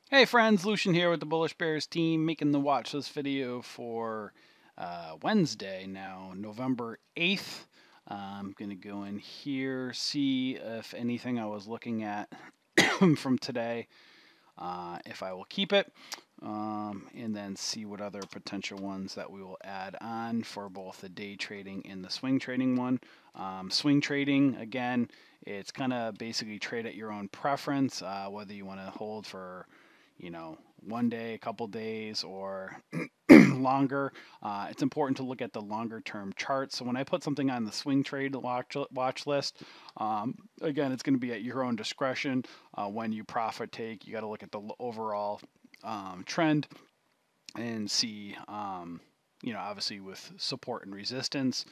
Hey friends, Lucian here with the Bullish Bears team, making the watch list video for Wednesday now, November 8th. I'm going to go in here, see if anything I was looking at from today, if I will keep it, and then see what other potential ones that we will add on for both the day trading and the swing trading one. Swing trading, again, it's kind of basically trade at your own preference, whether you want to hold for one day, a couple days, or longer. It's important to look at the longer term charts. So when I put something on the swing trade watch list, again, it's going to be at your own discretion. When you profit take, you got to look at the overall trend and see, obviously with support and resistance.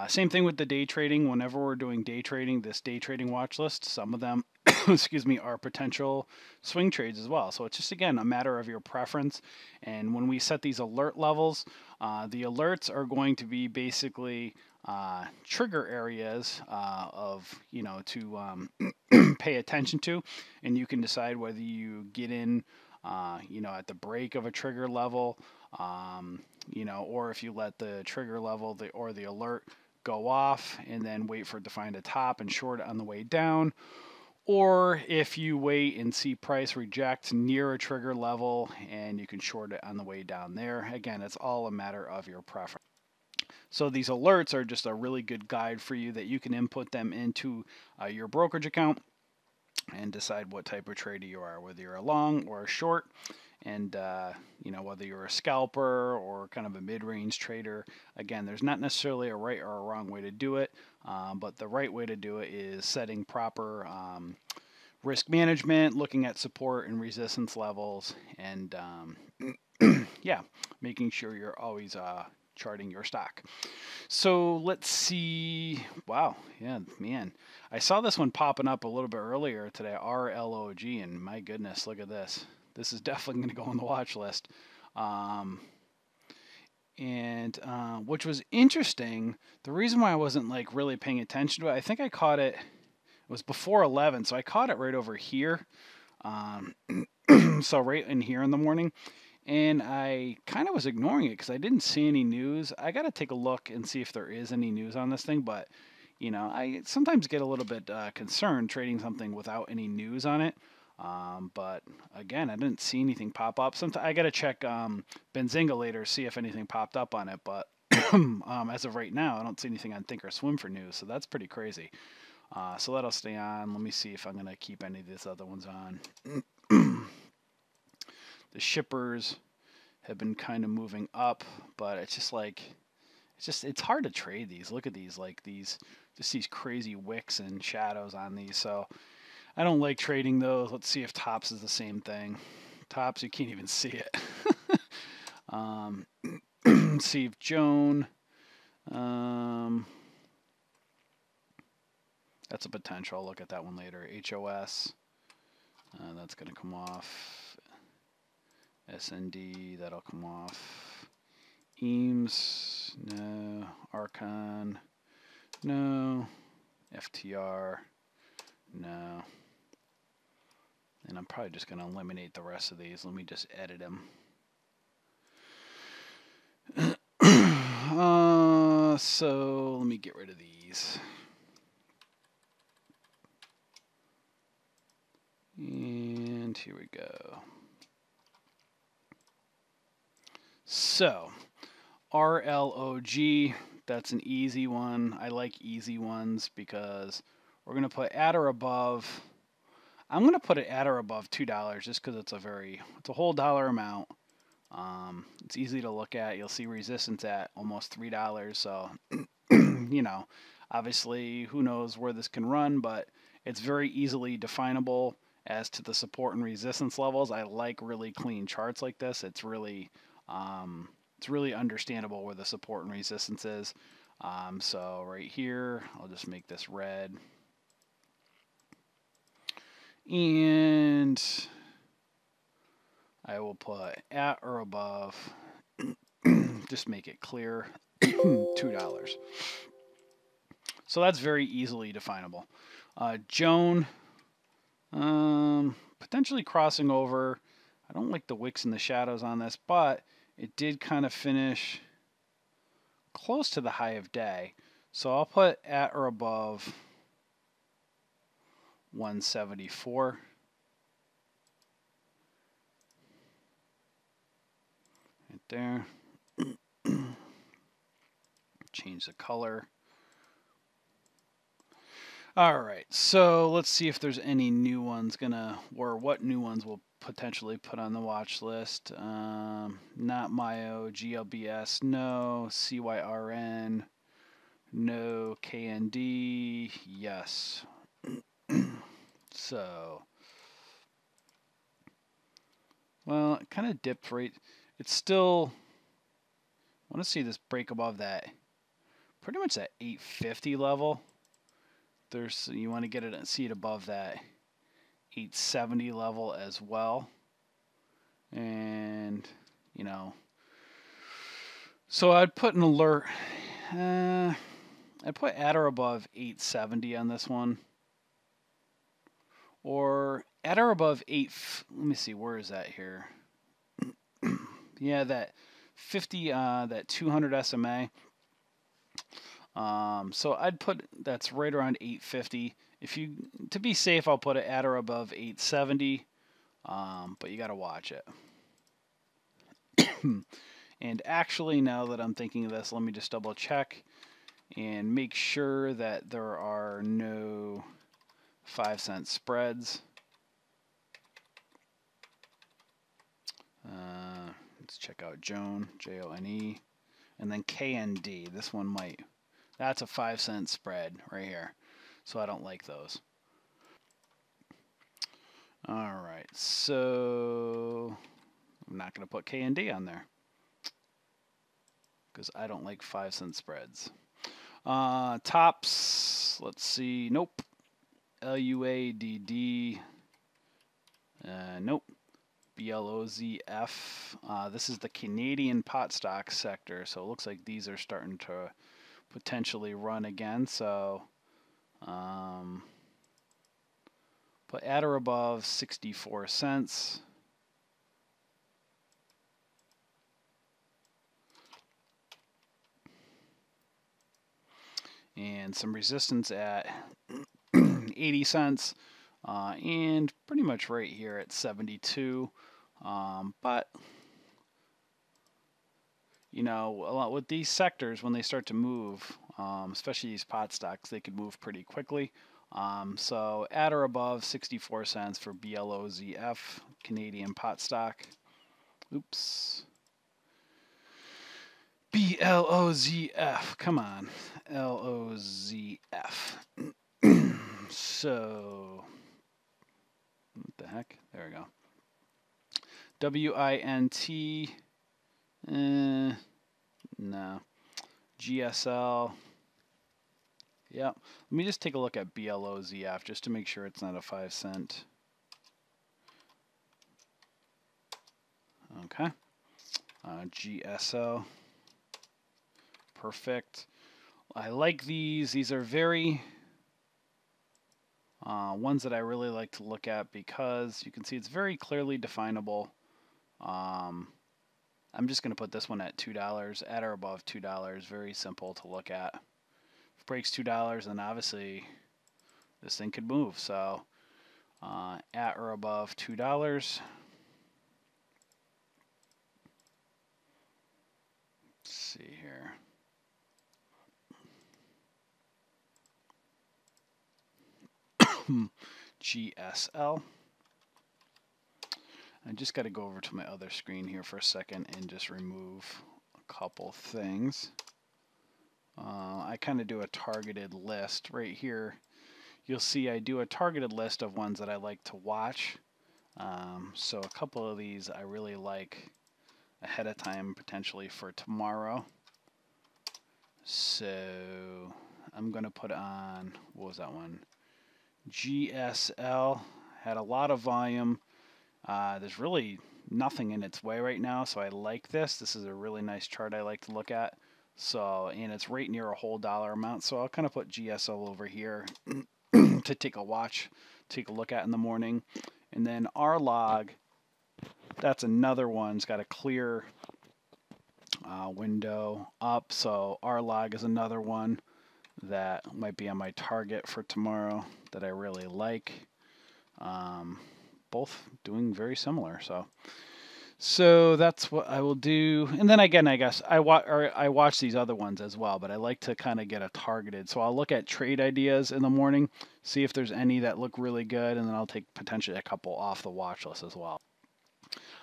Same thing with the day trading. Whenever we're doing day trading, this day trading watch list, some of them, excuse me, are potential swing trades as well. So it's just, again, a matter of your preference. And when we set these alert levels, the alerts are going to be basically trigger areas to pay attention to. And you can decide whether you get in, at the break of a trigger level, or if you let the trigger level or the alert go off and then wait for it to find a top and short it on the way down, or if you wait and see price reject near a trigger level and you can short it on the way down there. Again, it's all a matter of your preference. So these alerts are just a really good guide for you that you can input them into your brokerage account and decide what type of trader you are, whether you're a long or a short, and whether you're a scalper or kind of a mid-range trader. Again, there's not necessarily a right or a wrong way to do it, but the right way to do it is setting proper risk management, looking at support and resistance levels, and making sure you're always charting your stock. So let's see. Wow, yeah, man. I saw this one popping up a little bit earlier today, RLOG, and my goodness, look at this. This is definitely going to go on the watch list. Which was interesting. The reason why I wasn't like really paying attention to it, I think I caught it. It was before 11, so I caught it right over here. So right in here in the morning. And I kind of was ignoring it because I didn't see any news. I got to take a look and see if there is any news on this thing. But, I sometimes get a little bit concerned trading something without any news on it. But again, I didn't see anything pop up. Sometimes I got to check Benzinga later, see if anything popped up on it. But as of right now, I don't see anything on Thinkorswim for news. So that's pretty crazy. So that'll stay on. Let me see if I'm going to keep any of these other ones on. The shippers have been kind of moving up, but it's just it's hard to trade these. Look at these, just these crazy wicks and shadows on these. So I don't like trading those. Let's see if tops is the same thing. Tops, you can't even see it. See if Joan. That's a potential. I'll look at that one later. HOS. That's going to come off. SND, that'll come off. Eames, no. Archon, no. FTR, no. And I'm probably just going to eliminate the rest of these. Let me just edit them. So let me get rid of these. And here we go. So, RLOG, that's an easy one. I like easy ones because we're going to put at or above. I'm going to put it at or above $2 just because it's a whole dollar amount. It's easy to look at. You'll see resistance at almost $3. So, obviously, who knows where this can run, but it's very easily definable as to the support and resistance levels. I like really clean charts like this. It's really understandable where the support and resistance is. So right here, I'll just make this red. And I will put at or above, just make it clear, $2. So that's very easily definable. Joan, potentially crossing over. I don't like the wicks and the shadows on this, but it did kind of finish close to the high of day. So I'll put at or above 174. Right there. Change the color. All right, so let's see if there's any new ones or what new ones we'll potentially put on the watch list. Not Mayo, GLBS, no. CYRN, no. KND, yes. So, well, it kind of dipped right. It's still, I want to see this break above that, pretty much that 850 level. You want to get it, see it above that 870 level as well. And, you know, so I'd put an alert. I'd put at or above 870 on this one. Or at or above let me see, where is that here? Yeah, that 50, that 200 SMA. So I'd put that's right around 850. To be safe, I'll put it at or above 870. But you got to watch it. And actually, now that I'm thinking of this, let me just double check and make sure that there are no 5-cent spreads. Let's check out Joan, Jone, and then KND. This one might. That's a 5-cent spread right here. So I don't like those. All right, so I'm not going to put KND on there because I don't like 5-cent spreads. Tops, let's see. Nope. LUADD. Nope. BLOZF. This is the Canadian pot stock sector, so it looks like these are starting to potentially run again. So put at or above 64 cents. And some resistance at 80 cents. And pretty much right here at 72. But, you know, with these sectors, when they start to move, especially these pot stocks, they could move pretty quickly. So at or above 64 cents for BLOZF, Canadian pot stock. Oops. BLOZF, come on. LOZF. So, what the heck? There we go. WINT, no. GSL, yep. Let me just take a look at BLOZF just to make sure it's not a 5-cent. Okay. GSL, perfect. I like these. These are very ones that I really like to look at because you can see it's very clearly definable. I'm just going to put this one at $2, at or above $2. Very simple to look at. If it breaks $2, then obviously this thing could move. So at or above $2. Let's see here. GSL. I just got to go over to my other screen here for a second and just remove a couple things. I kind of do a targeted list right here. You'll see I do a targeted list of ones that I like to watch. So a couple of these I really like ahead of time potentially for tomorrow. So I'm going to put on, what was that one? GSL had a lot of volume. There's really nothing in its way right now, so I like this. This is a really nice chart I like to look at. So, and it's right near a whole dollar amount, so I'll kind of put GSL over here to take a look at in the morning. And then R log, That's another one. It's got a clear window up. So our log is another one that might be on my target for tomorrow that I really like. Both doing very similar. So that's what I will do. And then again, I guess I watch these other ones as well, but I like to kind of get a targeted. So I'll look at trade ideas in the morning, see if there's any that look really good, and then I'll take potentially a couple off the watch list as well.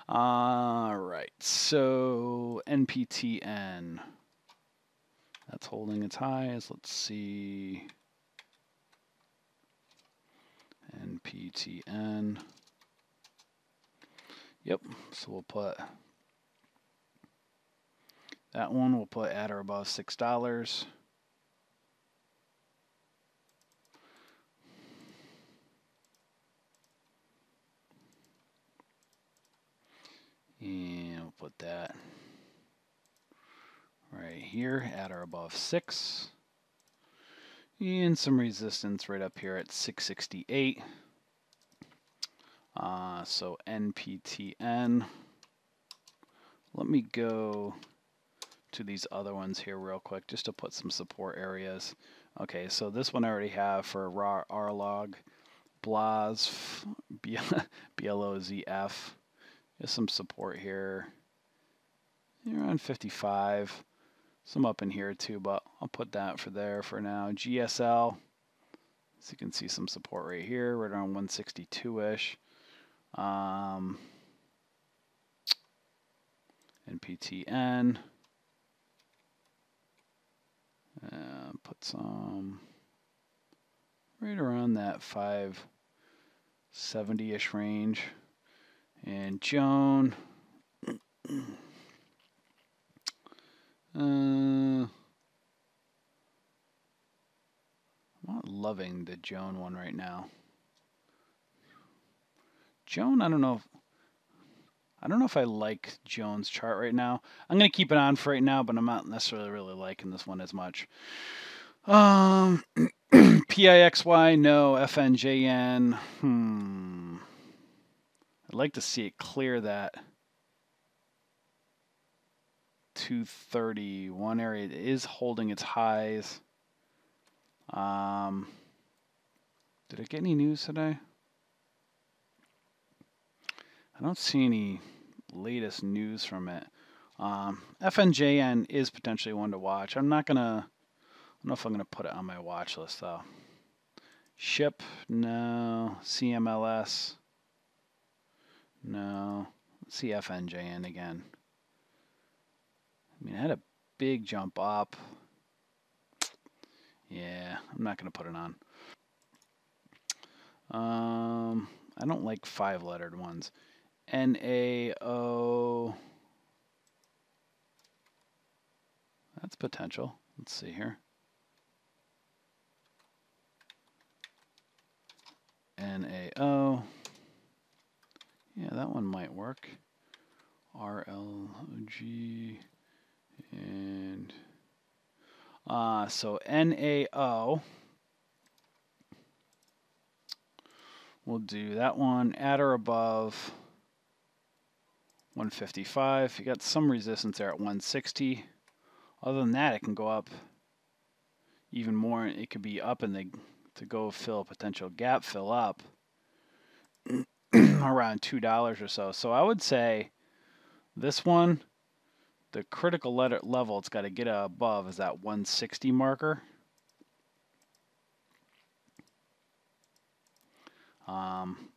All right, so NPTN. That's holding its highs. Let's see. NPTN. Yep, so we'll put that one, we'll put at or above $6. And we'll put that right here, at or above 6. And some resistance right up here at 668. So NPTN. Let me go to these other ones here real quick just to put some support areas. Okay, so this one I already have for RLOG, BLOZF, BLOZF. There's some support here. Around 55. Some up in here too, but I'll put that for there for now. GSL, so you can see some support right here, right around 162-ish. NPTN. Put some right around that 570-ish range. And Joan. I'm not loving the Joan one right now. Joan, I don't know if I like Joan's chart right now. I'm going to keep it on for right now, but I'm not necessarily really liking this one as much. PIXY, no. FNJN, I'd like to see it clear that 231 area. It is holding its highs. Did I get any news today? I don't see any latest news from it. FNJN is potentially one to watch. I don't know if I'm gonna put it on my watch list though. SHIP, no. CMLS, no. Let's see FNJN again. I mean, I had a big jump up. Yeah, I'm not gonna put it on. I don't like 5-lettered ones. NAO. That's potential. Let's see here. NAO. Yeah, that one might work. RLG. And so NAO. We'll do that one at or above 155. You got some resistance there at 160. Other than that, it can go up even more. It could be up and to go fill a potential gap fill up around $2 or so. So I would say this one, the critical level it's got to get above is that 160 marker.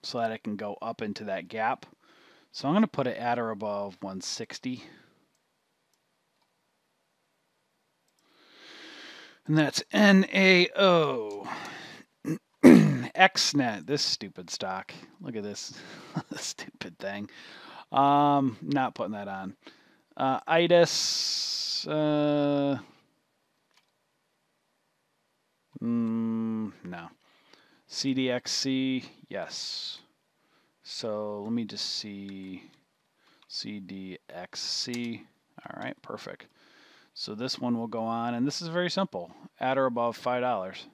So that it can go up into that gap. So I'm going to put it at or above 160. And that's NAO. XNet, this stupid stock. Look at this stupid thing. Not putting that on. ITIS. No. CDXC, yes. So let me just see CDXC. All right, perfect. So this one will go on, and this is very simple. At or above $5.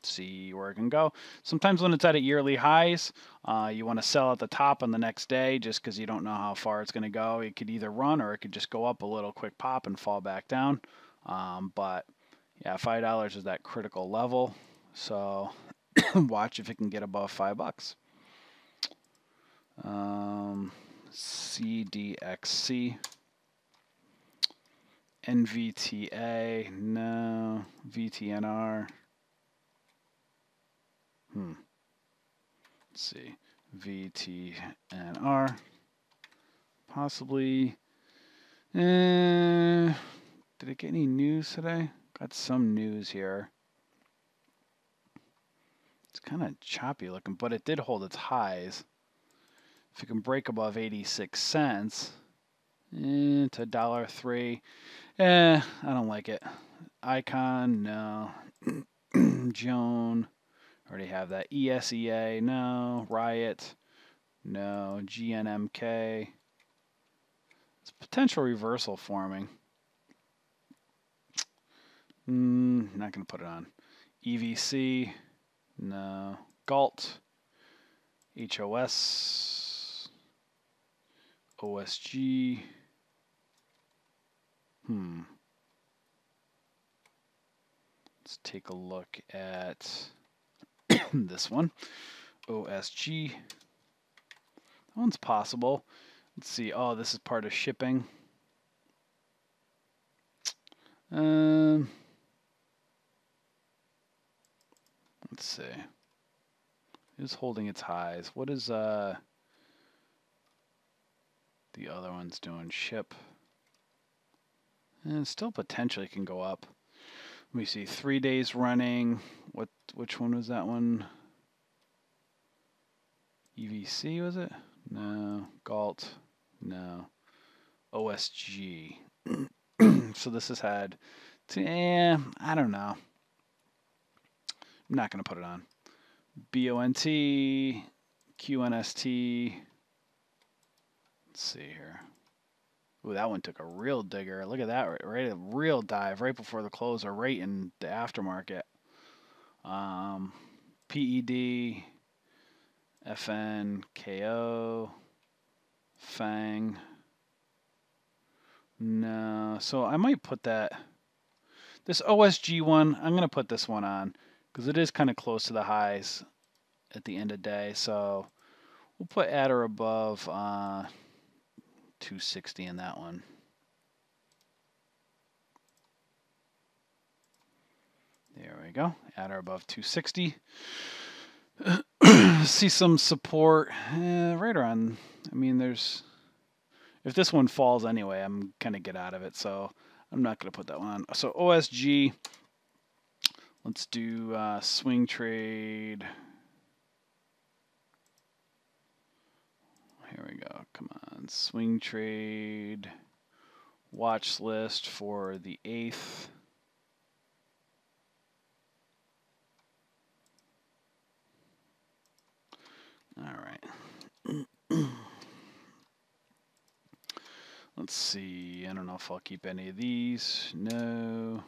see where it can go. Sometimes when it's at yearly highs, you want to sell at the top on the next day just because you don't know how far it's going to go. It could either run or it could just go up a little quick pop and fall back down. But yeah, $5 is that critical level. So watch if it can get above $5. CDXC. NVTA, no. VTNR. Let's see. VTNR. Possibly. Did it get any news today? Got some news here. It's kind of choppy looking, but it did hold its highs. If it can break above 86 cents to $1.03, I don't like it. Icon, no. Joan, already have that. ESEA, no. Riot, no. GNMK. It's potential reversal forming. Not going to put it on. EVC, no. GALT, HOS, OSG. Let's take a look at this one. OSG. That one's possible. Let's see. Oh, this is part of shipping. Let's see. It's holding its highs. What is the other one's doing? Ship. And still potentially can go up. Let me see. 3 days running. Which one was that one? EVC, was it? No. GALT. No. OSG. So this has had, I don't know. I'm not going to put it on. BONT, QNST. Let's see here. Ooh, that one took a real digger. Look at that, right? A real dive right before the close or right in the aftermarket. PED, FN, KO, FANG. No, so I might put this OSG one, I'm going to put this one on because it is kind of close to the highs at the end of the day. So we'll put at or above 260 in that one. There we go. At or above 260. See some support right around. I mean, if this one falls anyway, I'm gonna get out of it. So I'm not gonna put that one on. So OSG. Let's do swing trade. Here we go. Come on. Swing trade. Watch list for the 8th. All right. Let's see. I don't know if I'll keep any of these. No.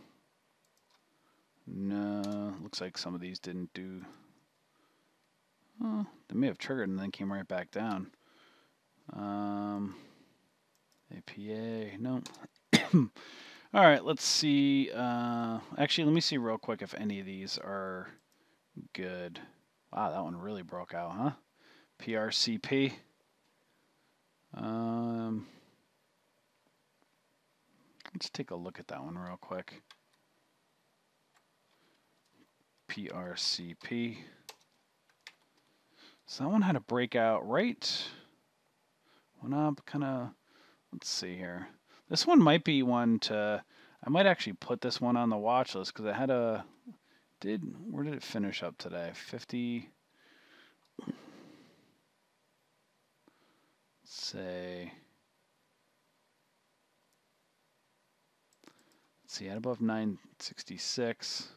No. Looks like some of these didn't do. Oh, they may have triggered and then came right back down. APA. No. All right. Let's see. Actually, let me see real quick if any of these are good. Wow, that one really broke out, huh? PRCP. Let's take a look at that one real quick. PRCP. So that one had a breakout right. Went up, kind of. Let's see here. This one might be one to. I might actually put this one on the watch list because it had a. Where did it finish up today? 50. Say. Let's see, at above 966.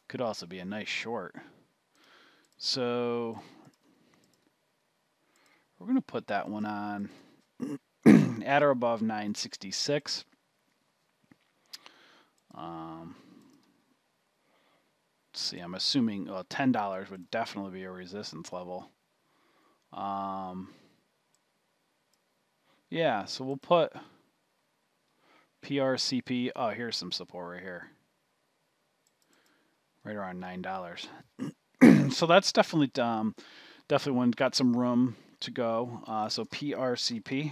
Could also be a nice short. So we're going to put that one on at or above 966. Let's see, I'm assuming $10 would definitely be a resistance level. Yeah, so we'll put PRCP. Oh, here's some support right here. Right around $9. So that's definitely one got some room to go. So PRCP.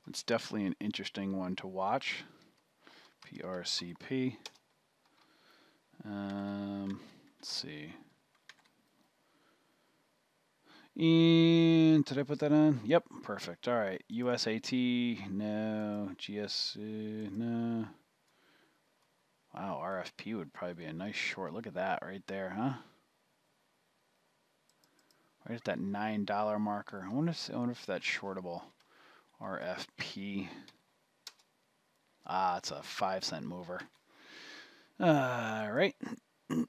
It's definitely an interesting one to watch. PRCP. Let's see. And did I put that on? Yep, perfect. All right. USAT, no. GS, no. Wow, RFP would probably be a nice short. Look at that right there, huh? Right at that $9 marker. I wonder if that's shortable. RFP. It's a 5-cent mover. All right. Let's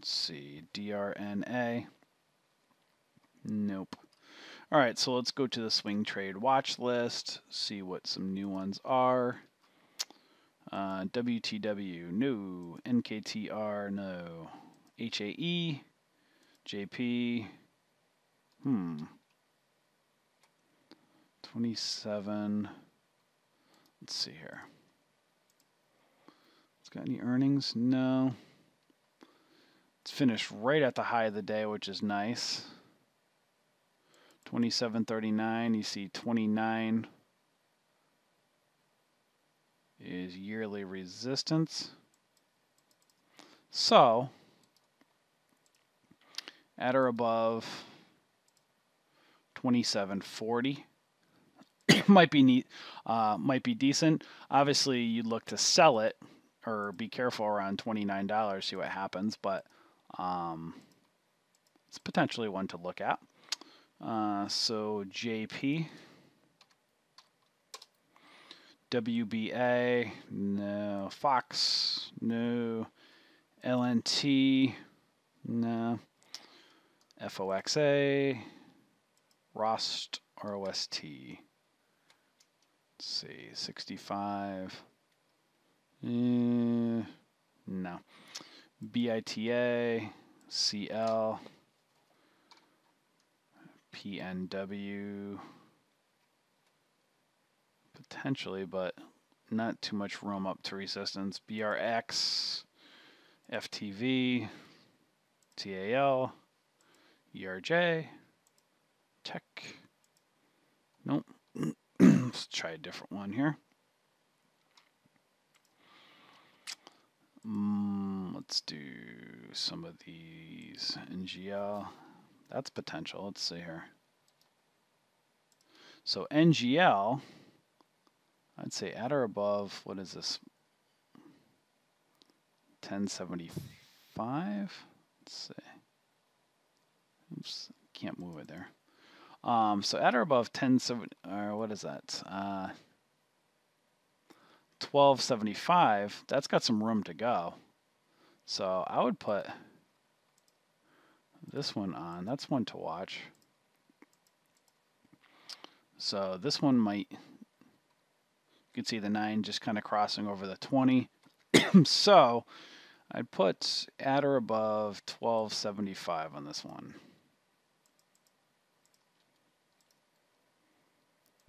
see. DRNA. Nope. All right, so let's go to the swing trade watch list, see what some new ones are. WTW, no. NKTR, no. HAE, JP, 27. Let's see here. It's got any earnings? No. It's finished right at the high of the day, which is nice. 27.39. You see 29 is yearly resistance. So at or above 27.40 might be neat, might be decent. Obviously, you'd look to sell it or be careful around $29, see what happens, but it's potentially one to look at. So JP, WBA, no. Fox, no. LNT, no. FOXA, ROST, ROST. Let's see, 65. No. BITA, CL, PNW, potentially, but not too much room up to resistance. BRX, FTV, TAL, ERJ, Tech. Nope. Let's try a different one here. Let's do some of these. NGL. That's potential. Let's see here. So NGL, I'd say at or above, what is this? 1075? Let's see. Oops, can't move it there. So at or above 1070, or what is that? 1275. That's got some room to go. So I would put this one on. That's one to watch. So this one might, you can see the 9 just kind of crossing over the 20. So I'd put at or above 1275 on this one.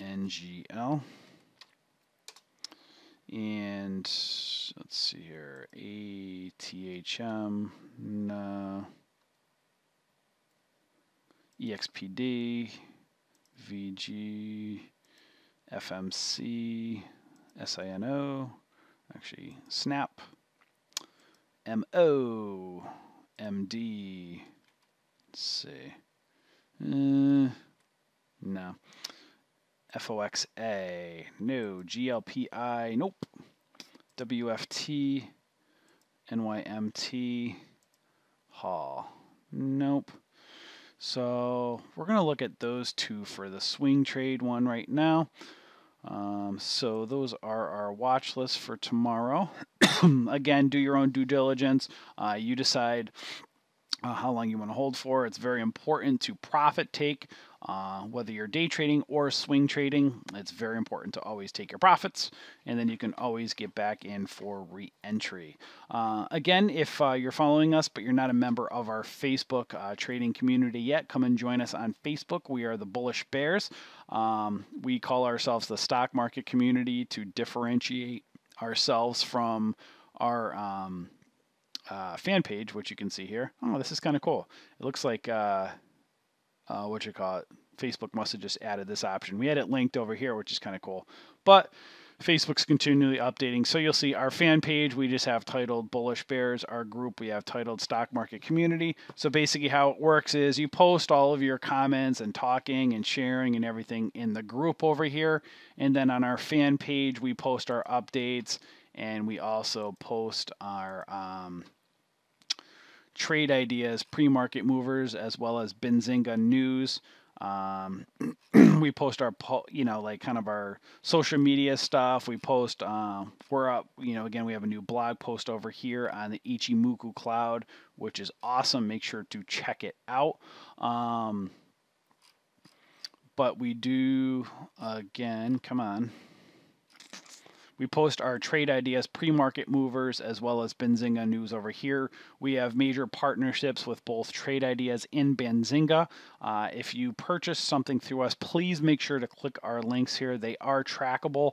NGL. And let's see here. ATHM. No. EXPD. VG. FMC. SINO. Actually, Snap. MO. MD. Let's see. No. FOXA. No. GLPI. Nope. WFT. NYMT. Hall. Nope. So we're going to look at those two for the swing trade one right now. So those are our watch lists for tomorrow. Again, do your own due diligence. You decide how long you want to hold for. It's very important to profit take Whether you're day trading or swing trading, it's very important to always take your profits, and then you can always get back in for re-entry. Again, if you're following us but you're not a member of our Facebook trading community yet, come and join us on Facebook. We are the Bullish Bears. We call ourselves the stock market community to differentiate ourselves from our fan page, which you can see here. Oh, this is kind of cool. It looks like Facebook must have just added this option. We had it linked over here, which is kind of cool. But Facebook's continually updating. So you'll see our fan page, we just have titled Bullish Bears. Our group, we have titled Stock Market Community. So basically how it works is you post all of your comments and talking and sharing and everything in the group over here. And then on our fan page, we post our updates, and we also post our trade ideas, pre-market movers, as well as Benzinga news. We post our, like kind of our social media stuff. We post, we're up, again, we have a new blog post over here on the Ichimoku Cloud, which is awesome. Make sure to check it out. But we do, again, come on. We post our trade ideas, pre-market movers, as well as Benzinga news over here. We have major partnerships with both Trade Ideas and Benzinga. If you purchase something through us, please make sure to click our links here. They are trackable.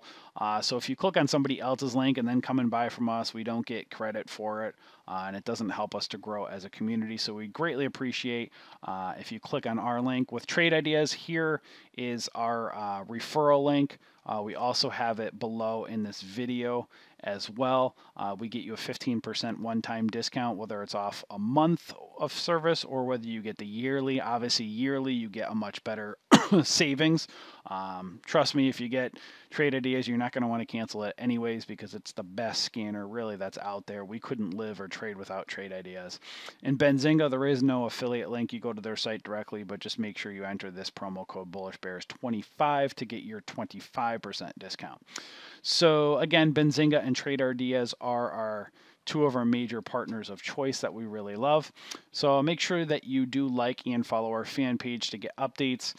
So if you click on somebody else's link and then come and buy from us, we don't get credit for it. And it doesn't help us to grow as a community. So we greatly appreciate if you click on our link. With Trade Ideas, here is our referral link. We also have it below in this video as well. We get you a 15% one-time discount, whether it's off a month of service or whether you get the yearly. Obviously, yearly, you get a much better savings. Trust me, if you get Trade Ideas, you're not going to want to cancel it anyways because it's the best scanner really that's out there. We couldn't live or trade without Trade Ideas. In Benzinga, there is no affiliate link. You go to their site directly, but just make sure you enter this promo code BullishBears25 to get your 25% discount. So again, Benzinga and Trade Ideas are our two of our major partners of choice that we really love. So make sure that you do like and follow our fan page to get updates.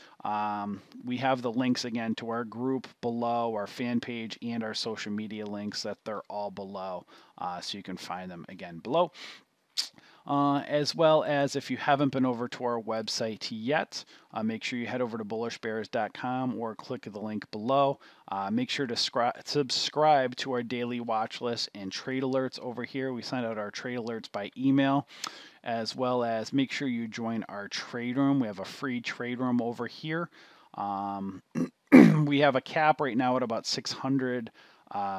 We have the links again to our group below, our fan page, and our social media links that they're all below. So you can find them again below. As well as if you haven't been over to our website yet, make sure you head over to bullishbears.com or click the link below. Make sure to subscribe to our daily watch list and trade alerts over here. We send out our trade alerts by email, as well as make sure you join our trade room. We have a free trade room over here. We have a cap right now at about 600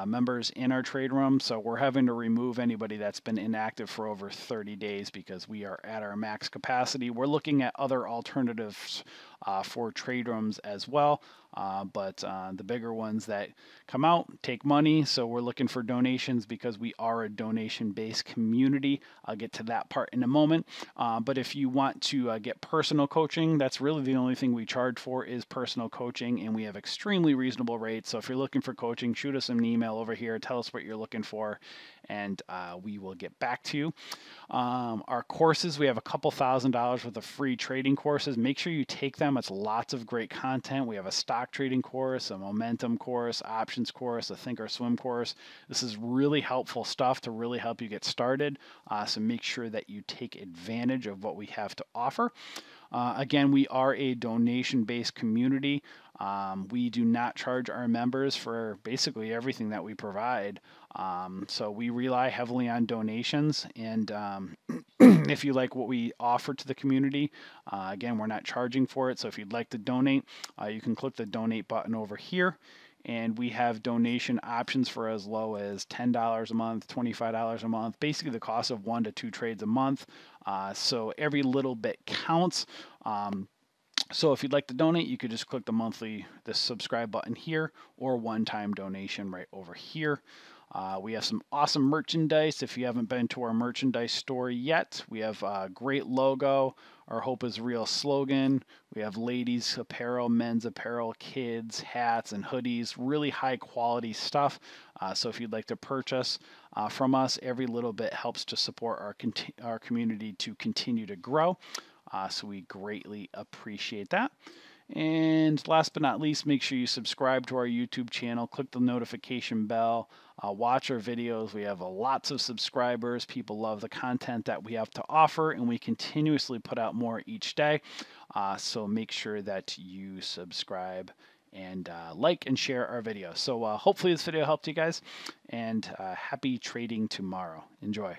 members in our trade room, so we're having to remove anybody that's been inactive for over 30 days because we are at our max capacity. We're looking at other alternatives for trade rooms as well, but the bigger ones that come out take money, so we're looking for donations because we are a donation-based community. I'll get to that part in a moment, but if you want to get personal coaching, that's really the only thing we charge for is personal coaching, and we have extremely reasonable rates. So if you're looking for coaching, shoot us an email over here, tell us what you're looking for, and we will get back to you. Our courses, we have a couple $1,000s worth of free trading courses. Make sure you take them. It's lots of great content. We have a stock trading course, a momentum course, options course, a think or swim course. This is really helpful stuff to really help you get started. So make sure that you take advantage of what we have to offer. Again, we are a donation-based community. We do not charge our members for basically everything that we provide. So we rely heavily on donations. And if you like what we offer to the community, again, we're not charging for it. So if you'd like to donate, you can click the donate button over here. And we have donation options for as low as $10 a month, $25 a month, basically the cost of 1 to 2 trades a month. So every little bit counts. So if you'd like to donate, you could just click the subscribe button here, or one-time donation right over here. We have some awesome merchandise. If you haven't been to our merchandise store yet, we have a great logo. Our Hope is Real slogan. We have ladies apparel, men's apparel, kids, hats, and hoodies. Really high quality stuff. So if you'd like to purchase from us, every little bit helps to support our community to continue to grow. So we greatly appreciate that. And last but not least, make sure you subscribe to our YouTube channel, click the notification bell, watch our videos. We have lots of subscribers. People love the content that we have to offer, and we continuously put out more each day. So make sure that you subscribe and like and share our videos. So hopefully this video helped you guys, and happy trading tomorrow. Enjoy.